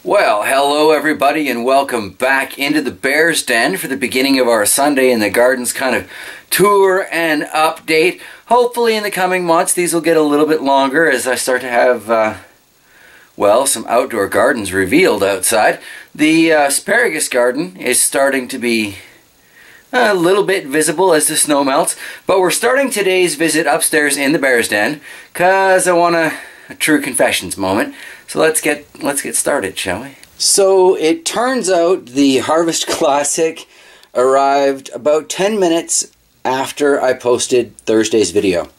Well, hello everybody and welcome back into the Bear's Den for the beginning of our Sunday in the Gardens kind of tour and update. Hopefully in the coming months these will get a little bit longer as I start to have, well, some outdoor gardens revealed outside. The asparagus garden is starting to be a little bit visible as the snow melts, but we're starting today's visit upstairs in the Bear's Den because I want a true confessions moment. So let's get started, shall we? So it turns out the Harvest Classic arrived about 10 minutes after I posted Thursday's video.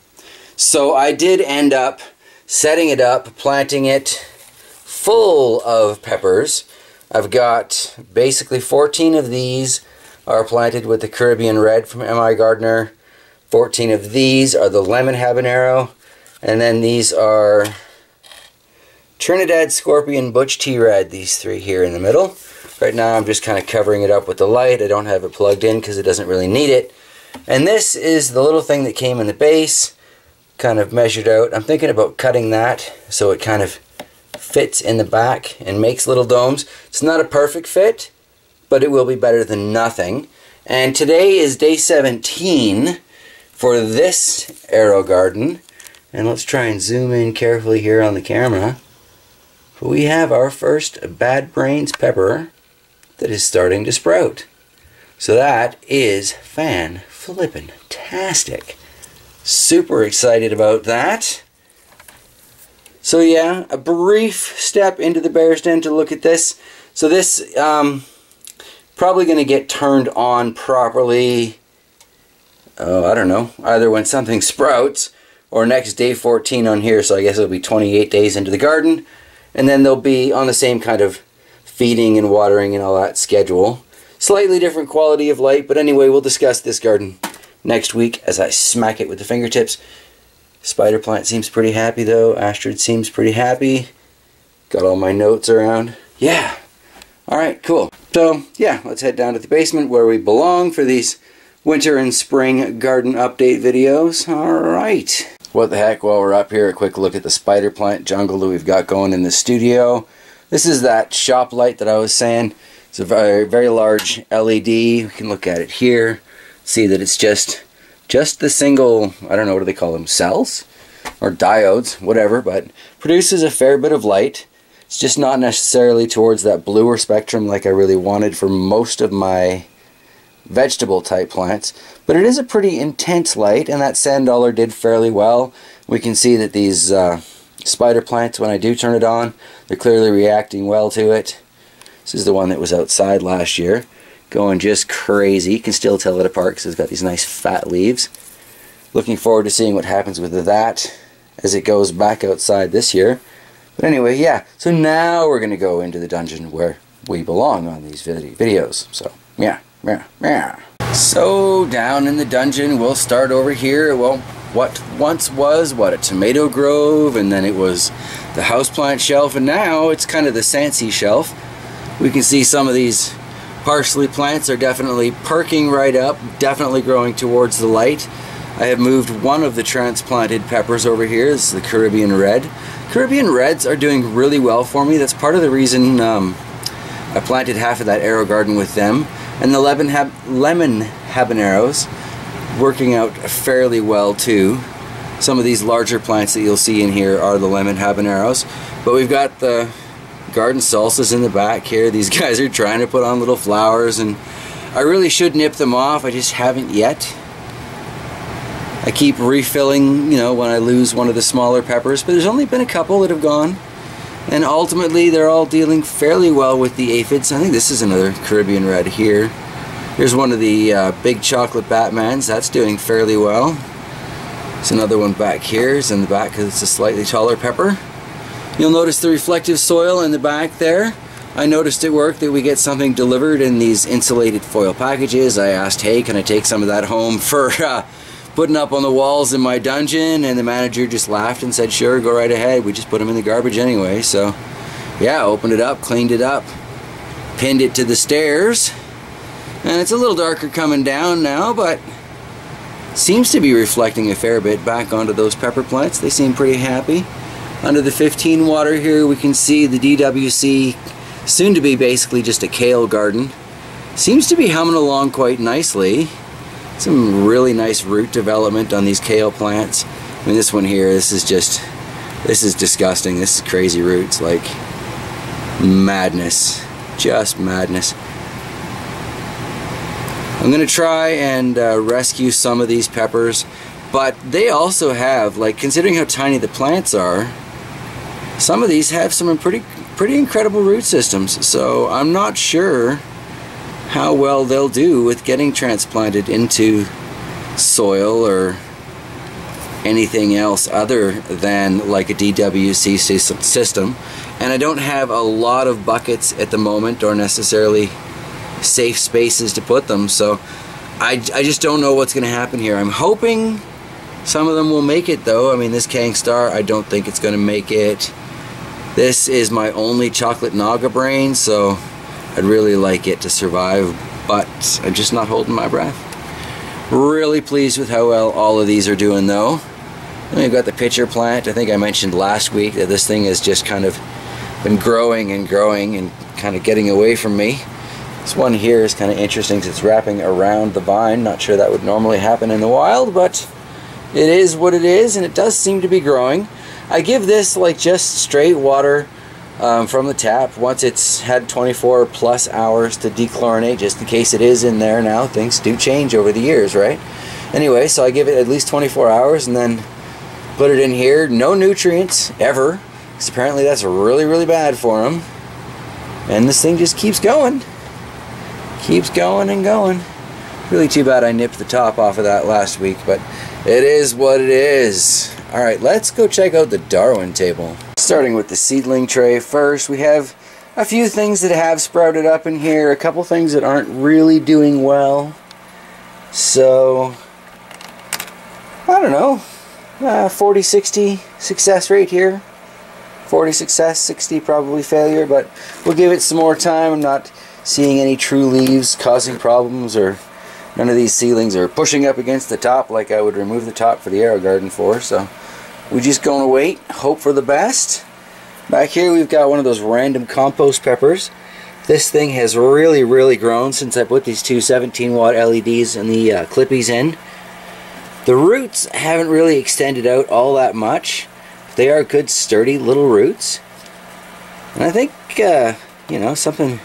So I did end up setting it up, planting it full of peppers. I've got basically 14 of these are planted with the Caribbean Red from AeroGarden. 14 of these are the lemon habanero, and then these are Trinidad Scorpion Butch Tea Red, these three here in the middle. Right now I'm just kind of covering it up with the light. I don't have it plugged in because it doesn't really need it. And this is the little thing that came in the base, kind of measured out. I'm thinking about cutting that so it kind of fits in the back and makes little domes. It's not a perfect fit, but it will be better than nothing. And today is day 17 for this AeroGarden. And let's try and zoom in carefully here on the camera. We have our first Bad Brains pepper that is starting to sprout. So that is fan-flippin-tastic. Super excited about that. So yeah, a brief step into the Bear's Den to look at this. So this probably going to get turned on properly, I don't know, either when something sprouts or next day 14 on here. So I guess it'll be 28 days into the garden. And then they'll be on the same kind of feeding and watering and all that schedule. Slightly different quality of light, but anyway, we'll discuss this garden next week as I smack it with the fingertips. Spider plant seems pretty happy though. Astrid seems pretty happy. Got all my notes around. Yeah. Alright, cool. So, yeah, let's head down to the basement where we belong for these winter and spring garden update videos. Alright. What the heck, while we're up here, a quick look at the spider plant jungle that we've got going in the studio. This is that shop light that I was saying. It's a very, very large LED. We can look at it here. See that it's just the single, I don't know, what do they call them, cells? Or diodes, whatever, but produces a fair bit of light. It's just not necessarily towards that bluer spectrum like I really wanted for most of my vegetable type plants, but it is a pretty intense light, and that sand dollar did fairly well. We can see that these spider plants, when I do turn it on, they're clearly reacting well to it. This is the one that was outside last year, going just crazy. You can still tell it apart because it's got these nice fat leaves. Looking forward to seeing what happens with that as it goes back outside this year. But anyway, yeah, so now we're going to go into the dungeon where we belong on these videos. So, yeah. So down in the dungeon, we'll start over here. Well, what once was a tomato grove, and then it was the houseplant shelf, and now it's kind of the Sancy shelf. We can see some of these parsley plants are definitely perking right up, definitely growing towards the light. I have moved one of the transplanted peppers over here. This is the Caribbean Red. Caribbean Reds are doing really well for me. That's part of the reason I planted half of that AeroGarden with them. And the lemon habaneros working out fairly well too. Some of these larger plants that you'll see in here are the lemon habaneros. But we've got the garden salsas in the back here. These guys are trying to put on little flowers, and I really should nip them off. I just haven't yet. I keep refilling, you know, when I lose one of the smaller peppers, but there's only been a couple that have gone. And ultimately, they're all dealing fairly well with the aphids. I think this is another Caribbean Red here. Here's one of the big chocolate Batmans. That's doing fairly well. There's another one back here. It's in the back because it's a slightly taller pepper. You'll notice the reflective soil in the back there. I noticed at work that we get something delivered in these insulated foil packages. I asked, hey, can I take some of that home for putting up on the walls in my dungeon, and the manager just laughed and said, sure, go right ahead. We just put them in the garbage anyway. So yeah, opened it up, cleaned it up, pinned it to the stairs, and it's a little darker coming down now, but seems to be reflecting a fair bit back onto those pepper plants. They seem pretty happy. Under the 15 water here, we can see the DWC soon to be basically just a kale garden. Seems to be humming along quite nicely. Some really nice root development on these kale plants. I mean, this one here, this is disgusting. This is crazy roots, like madness, just madness. I'm gonna try and rescue some of these peppers, but they also have, like, considering how tiny the plants are, some of these have some pretty incredible root systems. So I'm not sure how well they'll do with getting transplanted into soil or anything else other than like a DWC system. And I don't have a lot of buckets at the moment, or necessarily safe spaces to put them, so I just don't know what's going to happen here. I'm hoping some of them will make it though. I mean, this Kang Star, I don't think it's going to make it. This is my only chocolate naga brain, so I'd really like it to survive, but I'm just not holding my breath. Really pleased with how well all of these are doing though. And we've got the pitcher plant. I think I mentioned last week that this thing has just kind of been growing and growing and kind of getting away from me. This one here is kind of interesting because it's wrapping around the vine. Not sure that would normally happen in the wild, but it is what it is, and it does seem to be growing. I give this like just straight water from the tap once it's had 24 plus hours to dechlorinate, just in case it is in there now. Things do change over the years, right? Anyway, so I give it at least 24 hours and then put it in here. No nutrients ever, because apparently that's really bad for them. And this thing just keeps going. Keeps going and going. Really too bad I nipped the top off of that last week, but it is what it is. Alright, let's go check out the Darwin table. Starting with the seedling tray first, we have a few things that have sprouted up in here, a couple things that aren't really doing well. So, I don't know, 40-60 success rate here. 40 success, 60 probably failure, but we'll give it some more time. I'm not seeing any true leaves causing problems, or none of these seedlings are pushing up against the top like I would remove the top for the AeroGarden for. So we're just going to wait, hope for the best. Back here we've got one of those random compost peppers. This thing has really grown since I put these two 17-watt LEDs and the clippies in. The roots haven't really extended out all that much. They are good sturdy little roots. And I think, you know, something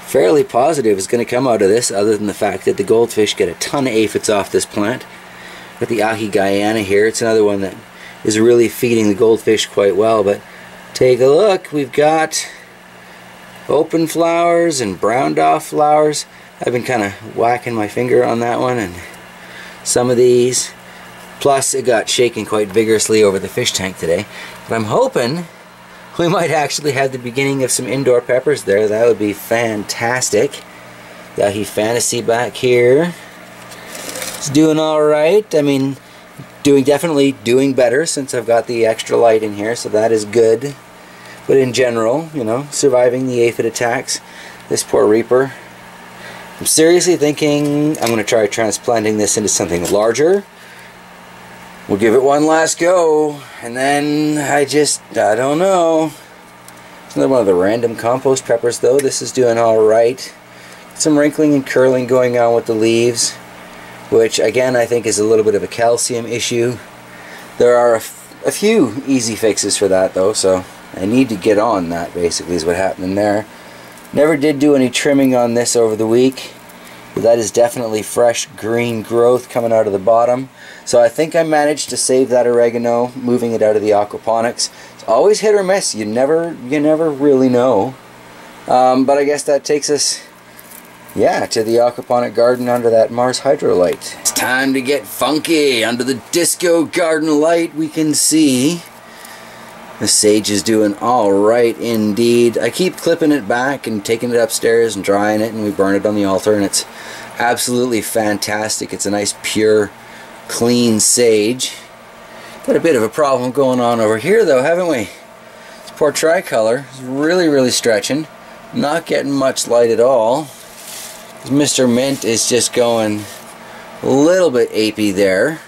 fairly positive is going to come out of this, other than the fact that the goldfish get a ton of aphids off this plant. Got the Ahi Guyana here. It's another one that is really feeding the goldfish quite well. But take a look. We've got open flowers and browned off flowers. I've been kind of whacking my finger on that one and some of these. Plus it got shaken quite vigorously over the fish tank today. But I'm hoping we might actually have the beginning of some indoor peppers there. That would be fantastic. Yahi Fantasy back here. It's doing alright. I mean, definitely doing better since I've got the extra light in here, so that is good. But in general, you know, surviving the aphid attacks. This poor Reaper. I'm seriously thinking I'm going to try transplanting this into something larger. We'll give it one last go, and then I don't know. It's another one of the random compost peppers though. This is doing alright. Some wrinkling and curling going on with the leaves, which again I think is a little bit of a calcium issue. There are a few easy fixes for that though, so I need to get on that basically is what happened there. Never did do any trimming on this over the week. But that is definitely fresh green growth coming out of the bottom. So I think I managed to save that oregano, moving it out of the aquaponics. It's always hit or miss. You never really know. But I guess that takes us, yeah, to the aquaponic garden under that Mars Hydro light. It's time to get funky. Under the disco garden light we can see the sage is doing alright indeed. I keep clipping it back and taking it upstairs and drying it, and we burn it on the altar, and it's absolutely fantastic. It's a nice pure clean sage. Got a bit of a problem going on over here though, haven't we? This poor tricolor is really stretching, not getting much light at all. Mr. Mint is just going a little bit apey there.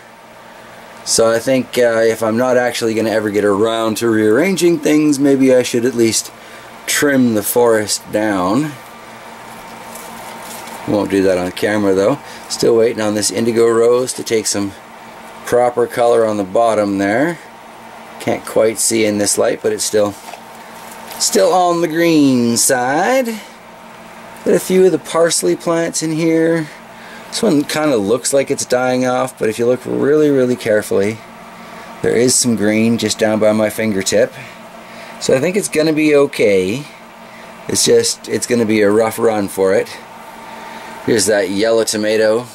So I think if I'm not actually going to ever get around to rearranging things, maybe I should at least trim the forest down. Won't do that on camera though. Still waiting on this indigo rose to take some proper color on the bottom there. Can't quite see in this light, but it's still on the green side. Got a few of the parsley plants in here. This one kind of looks like it's dying off, but if you look really carefully, there is some green just down by my fingertip. So I think it's gonna be okay. It's gonna be a rough run for it. Here's that yellow tomato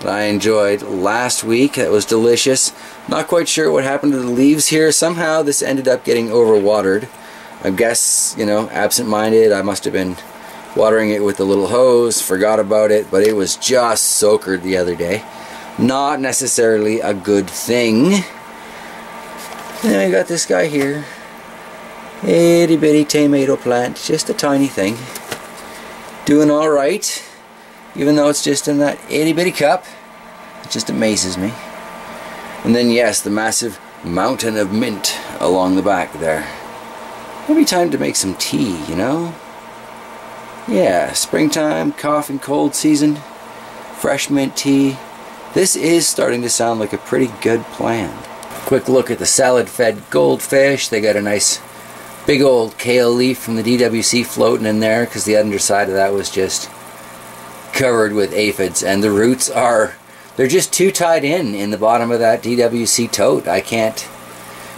that I enjoyed last week. That was delicious. Not quite sure what happened to the leaves here. Somehow this ended up getting overwatered. I guess, you know, absent-minded. I must have been watering it with a little hose, forgot about it, but it was just soakered the other day. Not necessarily a good thing. And then I got this guy here. Itty bitty tomato plant, just a tiny thing. Doing alright, even though it's just in that itty bitty cup. It just amazes me. And then yes, the massive mountain of mint along the back there. Maybe time to make some tea, you know? Yeah, springtime, cough and cold season, fresh mint tea. This is starting to sound like a pretty good plan. Quick look at the salad-fed goldfish. They got a nice big old kale leaf from the DWC floating in there because the underside of that was just covered with aphids, and the roots they're just too tied in the bottom of that DWC tote. I can't,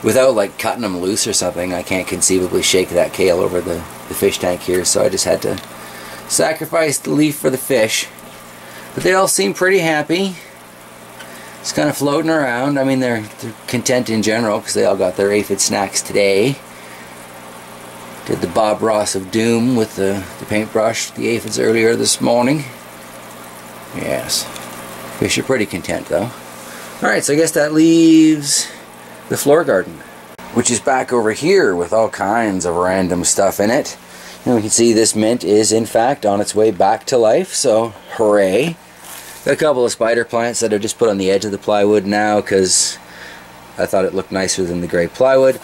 without like cutting them loose or something, I can't conceivably shake that kale over the fish tank here, so I just had to sacrifice the leaf for the fish. But they all seem pretty happy. Just kind of floating around. I mean, they're content in general because they all got their aphid snacks today. Did the Bob Ross of Doom with the paintbrush, the aphids earlier this morning. Yes. Fish are pretty content though. Alright, so I guess that leaves the floor garden, which is back over here with all kinds of random stuff in it. And we can see this mint is in fact on its way back to life, so hooray. Got a couple of spider plants that I've just put on the edge of the plywood now because I thought it looked nicer than the gray plywood.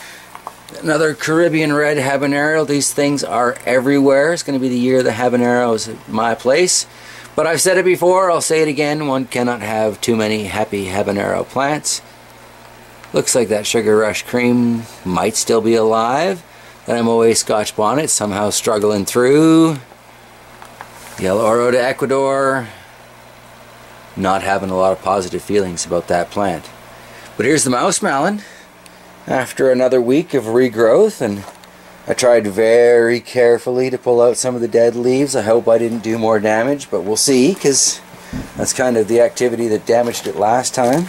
Another Caribbean red habanero. These things are everywhere. It's going to be the year the habanero is at my place. But I've said it before, I'll say it again, one cannot have too many happy habanero plants. Looks like that Sugar Rush cream might still be alive. That MOA Scotch bonnet somehow struggling through. Yellow Oro de Ecuador. Not having a lot of positive feelings about that plant. But here's the mouse melon. After another week of regrowth, and I tried very carefully to pull out some of the dead leaves. I hope I didn't do more damage, but we'll see, because that's kind of the activity that damaged it last time.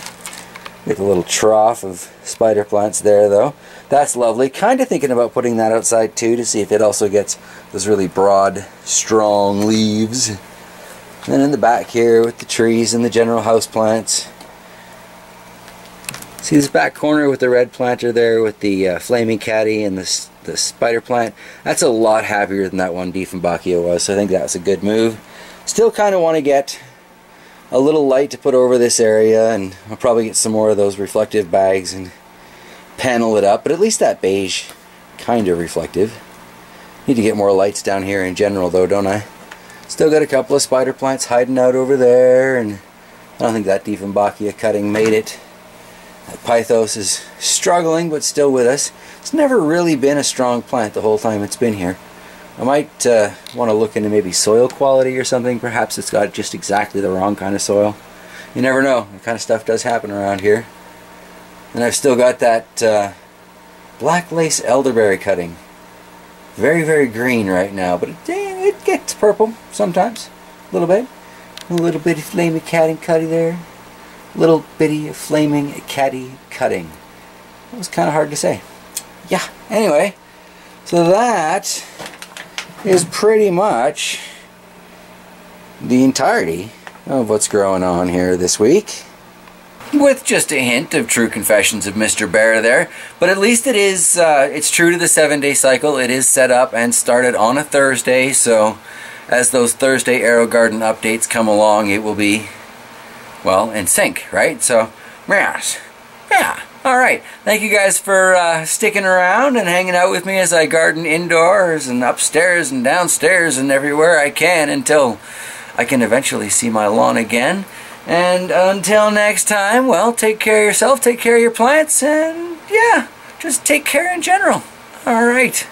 Get a little trough of spider plants there though. That's lovely. Kind of thinking about putting that outside too to see if it also gets those really broad, strong leaves. And then in the back here with the trees and the general house plants. See this back corner with the red planter there with the flaming caddy and the spider plant? That's a lot happier than that one Dieffenbachia was, so I think that's a good move. Still kind of want to get a little light to put over this area, and I'll probably get some more of those reflective bags and panel it up, but at least that beige kind of reflective. Need to get more lights down here in general though, don't I? Still got a couple of spider plants hiding out over there, and I don't think that Dieffenbachia cutting made it. That Pythos is struggling, but still with us. It's never really been a strong plant the whole time it's been here. I might want to look into maybe soil quality or something. Perhaps it's got just exactly the wrong kind of soil. You never know. That kind of stuff does happen around here. And I've still got that black lace elderberry cutting. Very, very green right now, but it gets purple sometimes. A little bit. A little bit of flaming cutty there. Little bitty flaming caddy cutting. That was kind of hard to say. Yeah, anyway, so that is pretty much the entirety of what's growing on here this week. With just a hint of true confessions of Mr. Bear there, but at least it is, it's true to the 7-day cycle. It is set up and started on a Thursday, so as those Thursday AeroGarden updates come along, it will be, well, in sync, right? So, yeah, Alright, thank you guys for sticking around and hanging out with me as I garden indoors and upstairs and downstairs and everywhere I can until I can eventually see my lawn again. And until next time, well, take care of yourself, take care of your plants, and yeah, just take care in general. Alright.